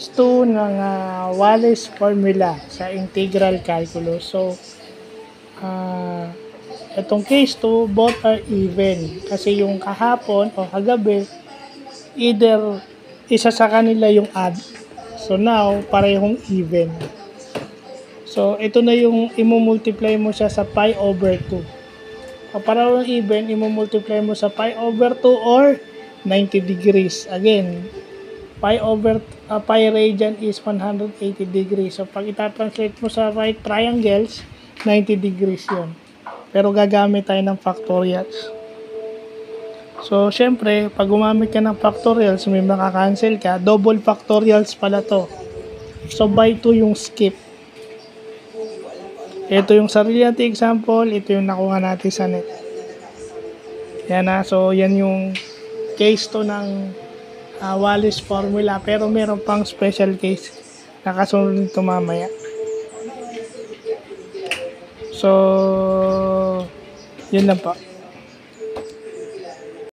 2 ng Wallis formula sa integral calculus. So, itong case 2, both are even. Kasi yung kahapon o kagabi, either isa sa kanila yung add. So, now, parehong even. So, ito na yung imumultiply mo siya sa pi over 2. Kapag parehong even, imumultiply mo sa pi over 2 or 90 degrees. Again, pi radian is 180 degrees. So, pag itatranslate mo sa right triangles, 90 degrees yun. Pero gagamit tayo ng factorials. So, syempre, pag gumamit ka ng factorials, may makakancel ka. Double factorials pala to. So, by 2 yung skip. Ito yung sarili natin example. Ito yung nakuha natin sa net. Yan na. So, yan yung case 2 ng Wallis formula, pero meron pang special case na kasunod nito mamaya. So, yun lang po.